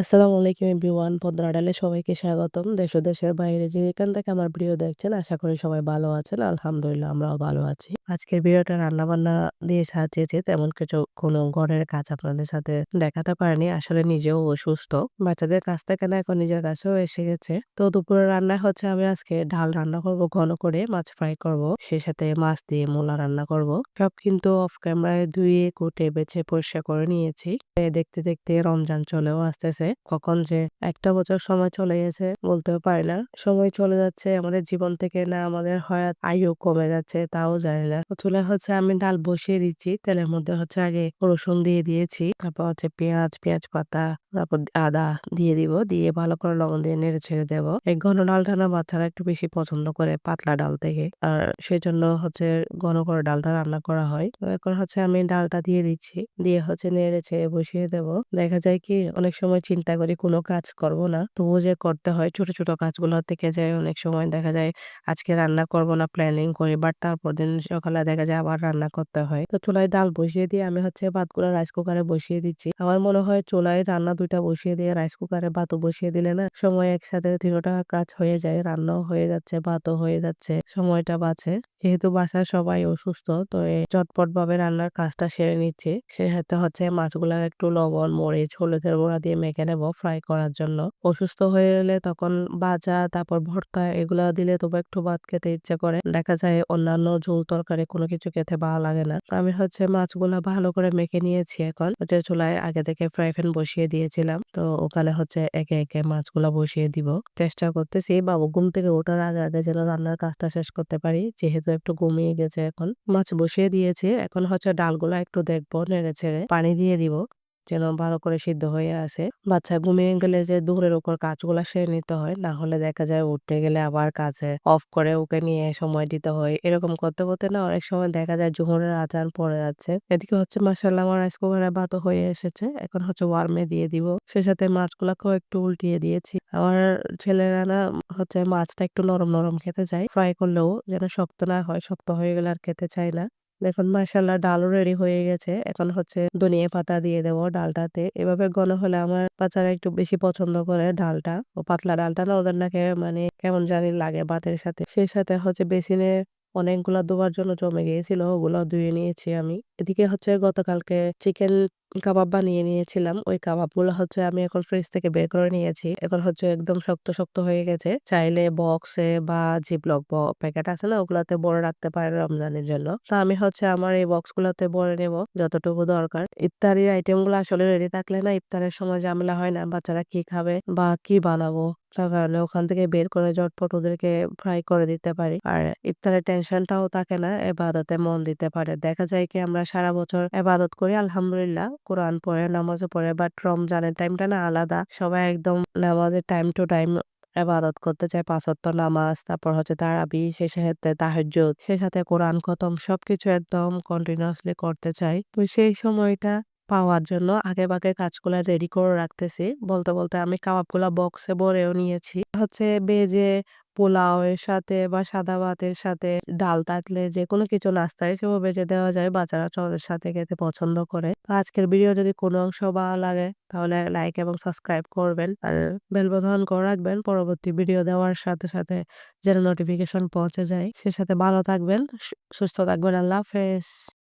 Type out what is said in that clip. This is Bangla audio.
আসসালামু আলাইকুম এভরিওয়ান। পদ্মা আড়ালে সবাইকে স্বাগতম। দেশ ও দেশের বাইরে যেখান থেকে আমার ভিডিও দেখছেন আশা করি সবাই ভালো আছেন। আলহামদুলিল্লাহ আমরাও ভালো আছি। আজকের ভিডিওটা রান্নাবান্না দিয়ে সাজিয়েছি। তেমন কিছু কোনো ঘরের কাজ আপনাদের সাথে দেখাতে পারিনি। আসলে নিজেও অসুস্থ। বাচ্চাদের কাছ থেকে না এখন নিজের কাছেও এসে গেছে। তো দুপুরের রান্না হচ্ছে আমি আজকে ডাল রান্না করব ঘন করে, মাছ ফ্রাই করব। সেই সাথে মাছ দিয়ে মূলা রান্না করব। সব কিন্তু অফ ক্যামেরায় ধুয়ে কুটে বেছে পরিষ্কার করে নিয়েছি। দেখতে দেখতে রমজান চলেও আসতেছে। কখন যে একটা বছর সময় চলে গেছে বলতেও পারি না। সময় চলে যাচ্ছে আমাদের জীবন থেকে, না আমাদের হায়াত আয়ু কমে যাচ্ছে তাও জানি না। চুলায় হচ্ছে আমি ডাল বসিয়ে দিচ্ছি। তেলের মধ্যে হচ্ছে আগে রসুন দিয়ে দিয়েছি। তারপর হচ্ছে পেঁয়াজ পাতা, তারপর আদা দিয়ে দিব। দিয়ে ভালো করে লবণ দিয়ে নেড়ে ছেড়ে দেবো। এই ঘন ডালটা না বাচ্চারা একটু বেশি পছন্দ করে পাতলা ডাল থেকে। আর সেজন্য হচ্ছে ঘন করে ডালটা রান্না করা হয়। তো এখন হচ্ছে আমি ডালটা দিয়ে দিচ্ছি। দিয়ে হচ্ছে নেড়ে ছেড়ে বসিয়ে দেবো। দেখা যায় কি অনেক সময় চিন্তা করি কোনো কাজ করব না। তবুও যে করতে হয় ছোট, ছোট কাজগুলো থেকে যায় অনেক সময় দেখা যায় আজকে রান্না করব না প্ল্যানিং করি। বাট তারপর দিন সকালে দেখা যায় আবার রান্না করতে হয়। তো চুলায় ডাল বসিয়ে দিয়ে আমি হচ্ছে ভাতগুলো রাইস কুকারে বসিয়ে দিচ্ছি। আমার মনে হয় চুলায় রান্না ২ টা বসিয়ে দিয়ে রাইস কুকারে ভাতও বসিয়ে দিলে না সময় একসাথে ৩ টা কাজ হয়ে যায়। রান্নাও হয়ে যাচ্ছে, ভাতও হয়ে যাচ্ছে, সময়টা বাঁচে। যেহেতু বাসায় সবাই অসুস্থ তো চটপট ভাবে রান্নার কাজটা সেরে নিচ্ছি। সেক্ষেত্রে হচ্ছে মাছগুলা একটু লবণ, মরিচ, হলুদের গুঁড়া দিয়ে মেখে নেব ফ্রাই করার জন্য। অসুস্থ হয়ে গেলে তখন ভাজা তারপর ভর্তা এগুলা দিলে তবু একটু ভাত খেতে ইচ্ছে করে। দেখা যায় অন্যান্য ঝোল তরকারি কোনো কিছু খেতে ভালো লাগে না। তো আমি হচ্ছে মাছগুলা ভালো করে মেখে নিয়েছি এখন। হচ্ছে চুলায় আগে থেকে ফ্রাই প্যান বসিয়ে দিয়েছিলাম। তো ওখানে হচ্ছে একে, একে মাছগুলা বসিয়ে দিব। চেষ্টা করতেছি বাবু ঘুম থেকে ওঠার আগে, আগে যেন রান্নার কাজটা শেষ করতে পারি। যেহেতু একটু ঘুমিয়ে গেছে এখন। মাছ বসিয়ে দিয়েছি। এখন হচ্ছে ডালগুলা একটু দেখবো নেড়ে ছেড়ে পানি দিয়ে দিব। যেন ভালো করে সিদ্ধ হয়ে আসে। বাচ্চা ঘুমিয়ে গেলে যে দুপুরের উপর কাজগুলা সেরে নিতে হয়। না হলে দেখা যায় উঠতে গেলে আবার কাজে অফ করে ওকে নিয়ে সময় দিতে হয়। এরকম করতে, করতে না অনেক সময় দেখা যায় জোহরের আজান পড়ে যাচ্ছে। এদিকে হচ্ছে মাশাআল্লাহ আমার রাইস কুকারে ভাতও হয়ে এসেছে। এখন হচ্ছে ওয়ার্মে দিয়ে দিব। সে সাথে মাছগুলাকেও একটু উল্টিয়ে দিয়েছি। আমার ছেলেরা না হচ্ছে মাছটা একটু নরম, নরম খেতে চায়। ফ্রাই করলেও যেন শক্ত না হয়। শক্ত হয়ে গেলে আর খেতে চায় না। দেখুন মাশাআল্লাহ ডালও রেডি হয়ে গেছে। এখন হচ্ছে ধনিয়া পাতা দিয়ে দেবো ডালটাতে। এভাবে ঘন হলে আমার বাচ্চারা একটু বেশি পছন্দ করে ডালটা। ও পাতলা ডালটা না ওদের নাকি মানে কেমন জানি লাগে ভাতের সাথে। সেই সাথে হচ্ছে বেসিনে অনেকগুলা ধোয়ার জন্য জমে গিয়েছিল ওগুলো ধুয়ে নিয়েছি আমি। এদিকে হচ্ছে গতকালকে চিকেন কাবাব বানিয়ে নিয়েছিলাম। ওই কাবাবগুলো হচ্ছে আমি এখন ফ্রিজ থেকে বের করে নিয়েছি। এখন হচ্ছে একদম শক্ত, শক্ত হয়ে গেছে। চাইলে বক্সে বা জিপলক প্যাকেট আছে না ওগুলাতে ভরে রাখতে পারেন রমজানের জন্য। তো আমি হচ্ছে আমার এই বক্সগুলোতে ভরে নেব যতটুকু দরকার। ইফতারি আইটেমগুলো আসলে রেডি থাকলে না ইফতারের সময় ঝামেলা হয় না। বাচ্চারা কি খাবে বা কি বানাবো? তার কারণে ওখান থেকে বের করে ঝটপট ওদেরকে ফ্রাই করে দিতে পারি। আর ইফতারের টেনশনটাও থাকে না, এবাদতে মন দিতে পারে। দেখা যায় কি আমরা সারা বছর এবাদত করি আলহামদুলিল্লাহ। কোরআন পড়ে, নামাজও পড়ে। বাট রমজানের টাইমটা না আলাদা। সবাই একদম নামাজের টাইম টু টাইম এবাদত করতে চায়। ৫ ওয়াক্ত নামাজ, তারপর হচ্ছে তারাবি, সে সাথে তাহাজ্জুদ, সে সাথে কোরআন খতম সবকিছু একদম কন্টিনিউয়াসলি করতে চাই। তো সেই সময়টা পাওয়ার জন্য আগেভাগে কাজগুলা রেডি করে রাখতেছি। বলতে, বলতে আমি কাবাবগুলা বক্সে ভরেও নিয়েছি। হচ্ছে ভেজে পোলাও এর সাথে বা সাদা ভাতের সাথে ডাল থাকলে যেকোনো কিছু নাস্তা হিসেবেও ভেজে দেওয়া যায়। বাচ্চারা সসের সাথে খেতে পছন্দ করে। তো আজকের ভিডিও যদি কোনো অংশ ভালো লাগে তাহলে লাইক এবং সাবস্ক্রাইব করবেন। আর বেল বাটন অন করে রাখবেন। পরবর্তী ভিডিও দেওয়ার সাথে, সাথে যেন নোটিফিকেশন পৌঁছে যায়। সে সাথে ভালো থাকবেন, সুস্থ থাকবেন। আল্লাহ হাফেজ।